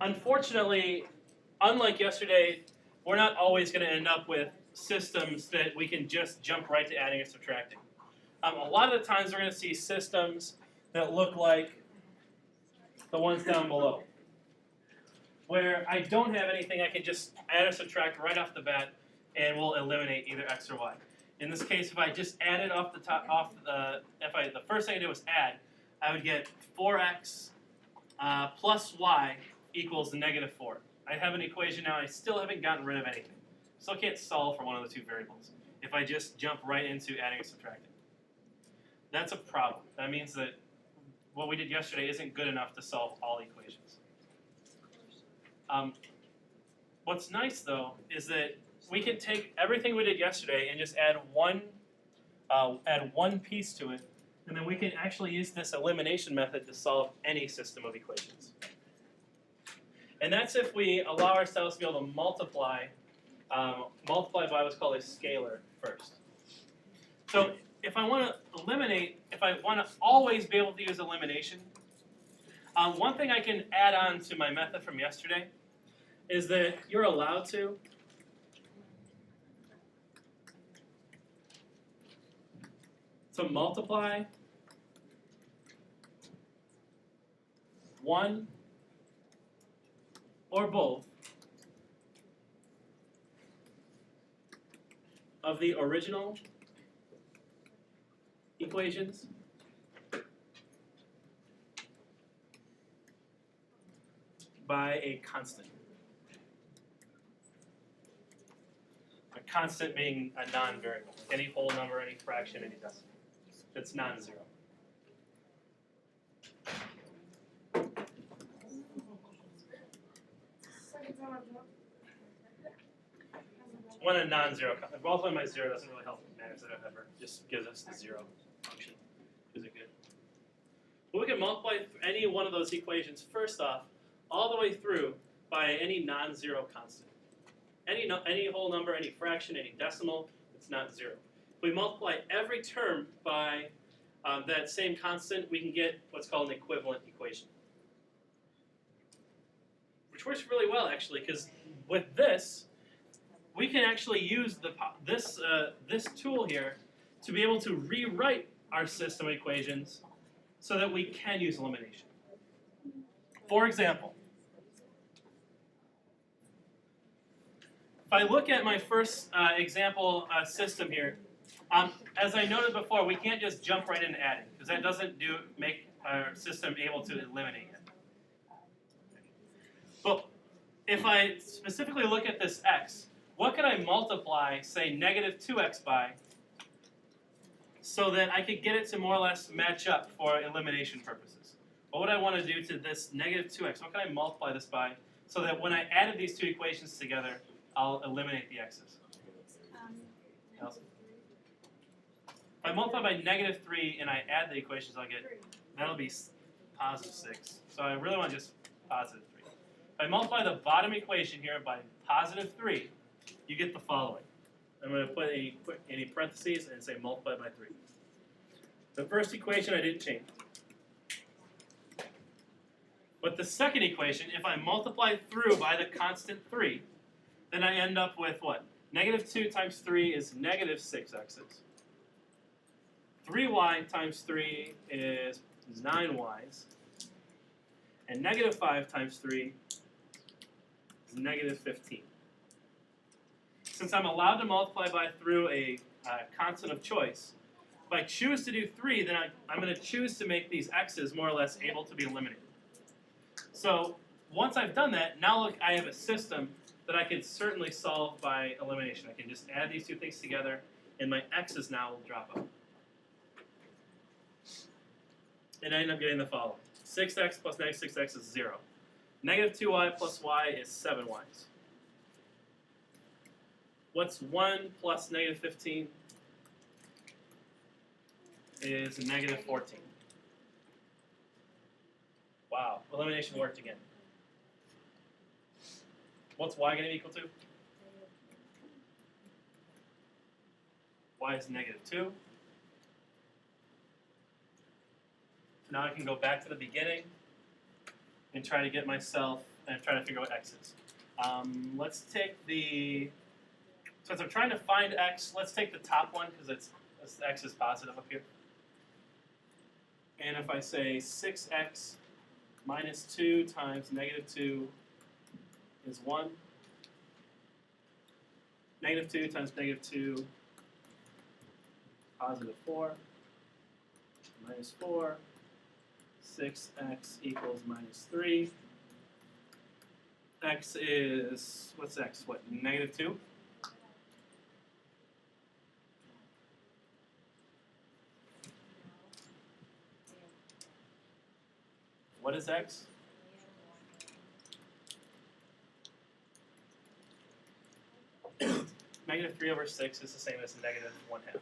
Unfortunately, unlike yesterday, we're not always going to end up with systems that we can just jump right to adding or subtracting. A lot of the times we're going to see systems that look like the ones down below, where I don't have anything, I can just add or subtract right off the bat, and we'll eliminate either x or y. In this case, if I just added off the top, the first thing I did was add, I would get 4x plus y equals negative 4. I have an equation now, I still haven't gotten rid of anything. Still can't solve for one of the two variables if I just jump right into adding or subtracting. That's a problem. That means that what we did yesterday isn't good enough to solve all equations. What's nice though is that we can take everything we did yesterday and just add one piece to it, and then we can actually use this elimination method to solve any system of equations. And that's if we allow ourselves to be able to multiply by what's called a scalar first. So if I want to eliminate, if I want to always be able to use elimination, one thing I can add on to my method from yesterday is that you're allowed to multiply one or both of the original equations by a constant. A constant being a non-variable. Any whole number, any fraction, any decimal. That's non-zero. When a non-zero, multiplying by zero doesn't really help matters ever. Just gives us the zero function. Is it good? But we can multiply any one of those equations first off, all the way through by any non-zero constant. Any whole number, any fraction, any decimal, it's not zero. If we multiply every term by that same constant, we can get what's called an equivalent equation. Which works really well, actually, because with this, we can actually use this tool here to be able to rewrite our system equations so that we can use elimination. For example, if I look at my first example system here, as I noted before, we can't just jump right into adding, because that doesn't make our system able to eliminate it. But if I specifically look at this x, what could I multiply, say, negative 2x by, so that I could get it to more or less match up for elimination purposes? What would I want to do to this negative 2x? What can I multiply this by, so that when I added these two equations together, I'll eliminate the x's? If I multiply by negative 3 and I add the equations, that'll be positive 6. So I really want just positive 3. If I multiply the bottom equation here by positive 3, you get the following. I'm going to put any parentheses and say multiply by 3. The first equation I didn't change. But the second equation, if I multiply through by the constant 3, then I end up with what? Negative 2 times 3 is negative 6x's. 3y times 3 is 9y's. And negative 5 times 3 is negative 15. Since I'm allowed to multiply by through a constant of choice, if I choose to do 3, then I'm going to choose to make these x's more or less able to be eliminated. So once I've done that, now look, I have a system that I can certainly solve by elimination. I can just add these two things together, and my x's now will drop out. And I end up getting the following. 6x plus negative 6x is 0. Negative 2y plus y is 7y's. What's 1 plus negative 15 is negative 14. Wow, elimination worked again. What's y going to be equal to? Y is negative 2. Now I can go back to the beginning. and try to get myself and try to figure out what x is. Let's take the, since I'm trying to find x, let's take the top one because x is positive up here. And if I say 6x minus 2 times negative 2 is 1. Negative 2 times negative 2, positive 4, minus 4, 6x equals minus 3. X is, what's x? What, negative 2? What is x? Negative 3 over 6 is the same as negative 1/2.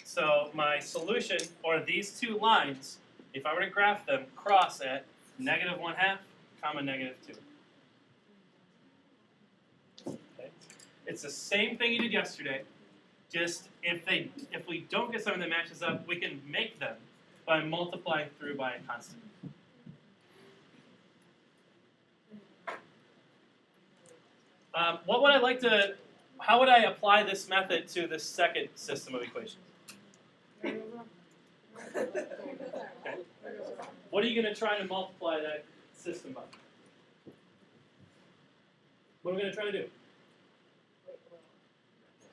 So my solution, or these two lines, if I were to graph them, cross at negative 1/2, comma negative 2. Okay. It's the same thing you did yesterday. Just if we don't get something that matches up, we can make them by multiplying through by a constant. What would I like to? How would I apply this method to the second system of equations? Okay. What are you going to try to multiply that system by? What are we going to try to do?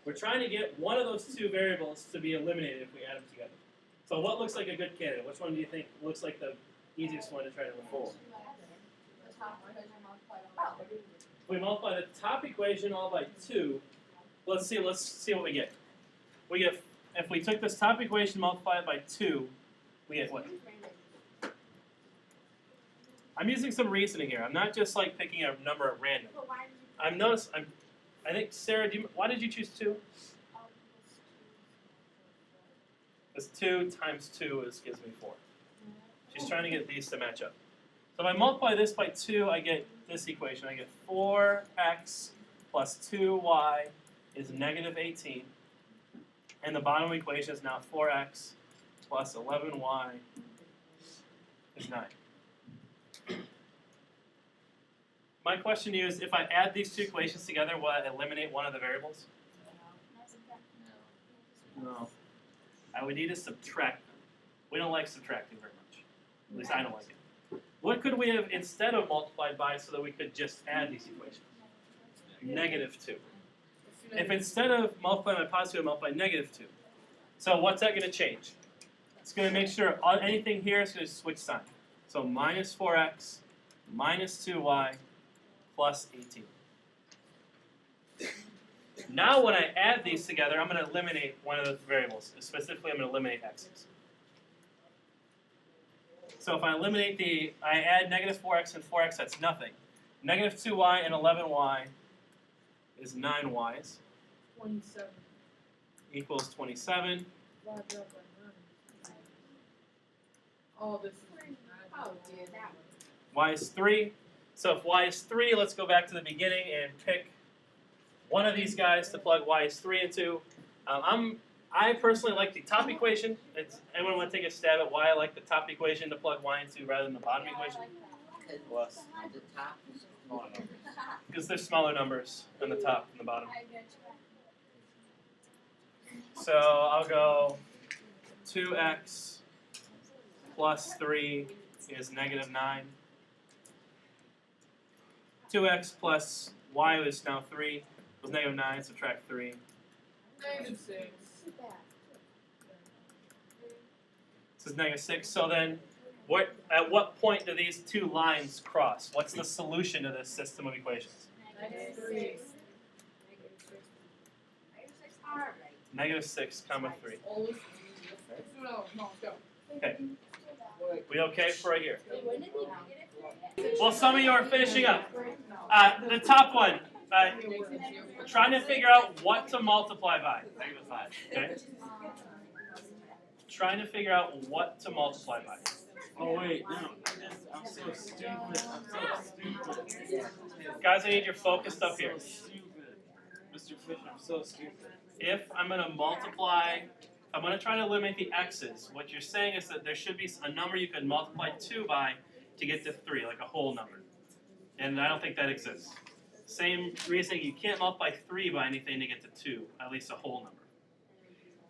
We're trying to get one of those two variables to be eliminated if we add them together. So what looks like a good candidate? Which one do you think looks like the easiest one to try to eliminate? If we multiply the top equation all by 2, let's see what we get. We get, if we took this top equation, multiply it by 2, we get what? I'm using some reasoning here. I'm not just like picking a number at random. I think Sarah, why did you choose 2? Because 2 times 2 gives me 4. She's trying to get these to match up. So if I multiply this by 2, I get this equation. I get 4x plus 2y is negative 18. And the bottom equation is now 4x plus 11y is 9. My question to you is, if I add these two equations together, will I eliminate one of the variables? No. I would need to subtract them. We don't like subtracting very much. At least I don't like it. What could we have instead of multiplied by so that we could just add these equations? Negative 2. If instead of multiplying by positive, we multiply negative 2. So what's that going to change? It's going to make sure anything here is going to switch sign. So minus 4x minus 2y plus 18. Now when I add these together, I'm going to eliminate one of the variables. Specifically, I'm going to eliminate x's. So if I eliminate I add negative 4x and 4x, that's nothing. Negative 2y and 11y is 9y's. 27. Equals 27. Oh, this is Y is 3. So if y is 3, let's go back to the beginning and pick one of these guys to plug y is 3 into. I personally like the top equation. Anyone want to take a stab at why I like the top equation to plug y into rather than the bottom equation? Because there's smaller numbers on the top and the bottom. So I'll go 2x plus 3 is negative 9. 2x plus y is now 3. Was negative 9, subtract 3. negative 6. This is negative 6. So then, at what point do these two lines cross? What's the solution to this system of equations? Negative 3. Negative 6, comma 3. No, go. Okay. We okay for right here? Well, some of you are finishing up. The top one, trying to figure out what to multiply by. Okay? Trying to figure out what to multiply by. Oh wait, no. I'm so stupid. Guys, I need your focus up here. Mr. Fish, I'm so stupid. If I'm going to multiply, I'm going to try to eliminate the x's. What you're saying is that there should be a number you could multiply 2 by to get to 3, like a whole number. And I don't think that exists. Same reasoning, you can't multiply 3 by anything to get to 2, at least a whole number.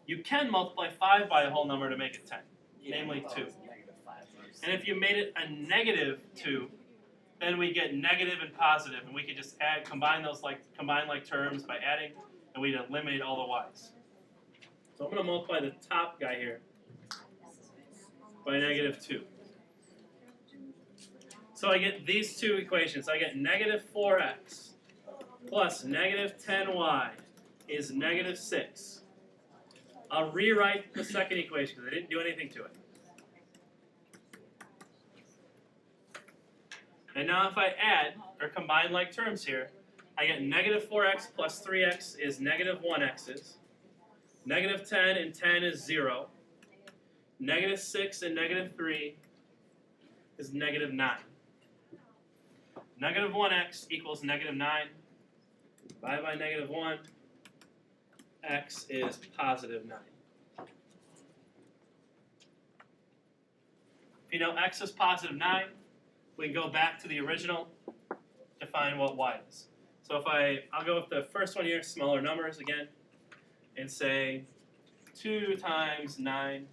You can multiply 5 by a whole number to make it 10, namely 2. And if you made it a negative 2, then we get negative and positive, and we could just combine like terms by adding, and we'd eliminate all the y's. So I'm going to multiply the top guy here by negative 2. So I get these two equations. I get negative 4x plus negative 10y is negative 6. I'll rewrite the second equation because I didn't do anything to it. And now if I add, or combine like terms here, I get negative 4x plus 3x is negative 1x's. Negative 10 and 10 is 0. Negative 6 and negative 3 is negative 9. Negative 1x equals negative 9. Divided by negative 1, x is positive 9. If you know x is positive 9, we can go back to the original to find what y is. So if I'll go with the first one here, smaller numbers again, and say 2 times 9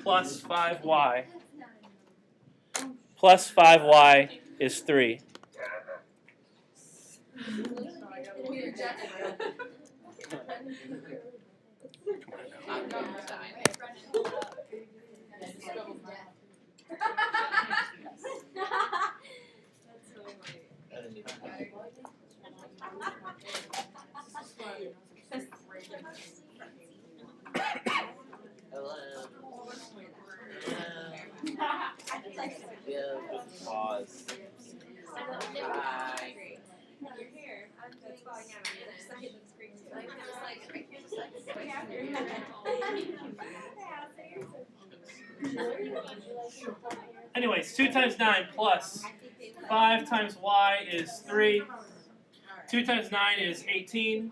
plus 5y plus 5y is 3. Pause. Hi. You're here. I'm doing second screen too. I'm just like, Anyways, 2 times 9 plus 5 times y is 3. 2 times 9 is 18.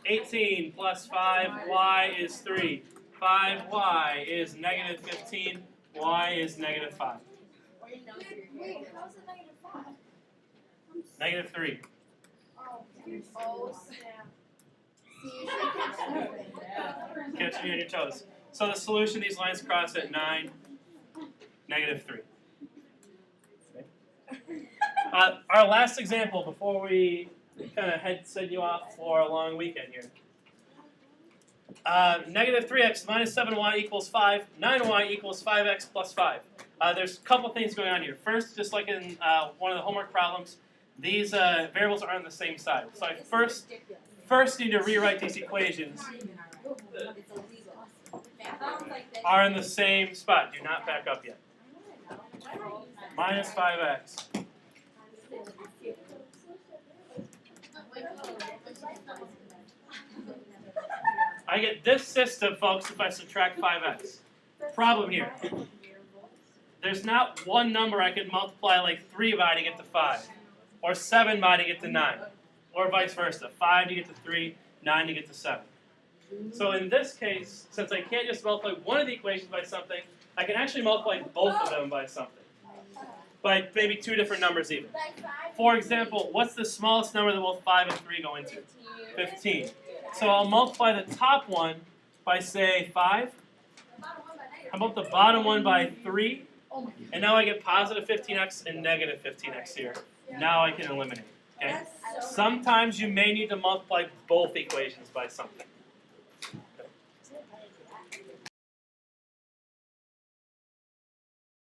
18 plus 5y is 3. 5y is negative 15. Y is negative 5. Wait, how's it negative 5? Negative 3. Oh, snap. See, you should catch Catch me on your toes. So the solution, these lines cross at 9, negative 3. Our last example before we kind of send you off for a long weekend here. Negative 3x minus 7y equals 5. 9y equals 5x plus 5. There's a couple things going on here. First, just like in one of the homework problems, these variables are on the same side. So I first need to rewrite these equations are in the same spot. Do not back up yet. Minus 5x. I get this system, folks, if I subtract 5x. Problem here. There's not one number I could multiply like 3 by to get to 5. Or 7 by to get to 9. Or vice versa. 5 to get to 3, 9 to get to 7. So in this case, since I can't just multiply one of the equations by something, I can actually multiply both of them by something. By maybe 2 different numbers even. For example, what's the smallest number that both 5 and 3 go into? 15. So I'll multiply the top one by, say, 5. How about the bottom one by 3? And now I get positive 15x and negative 15x here. Now I can eliminate. Okay? Sometimes you may need to multiply both equations by something.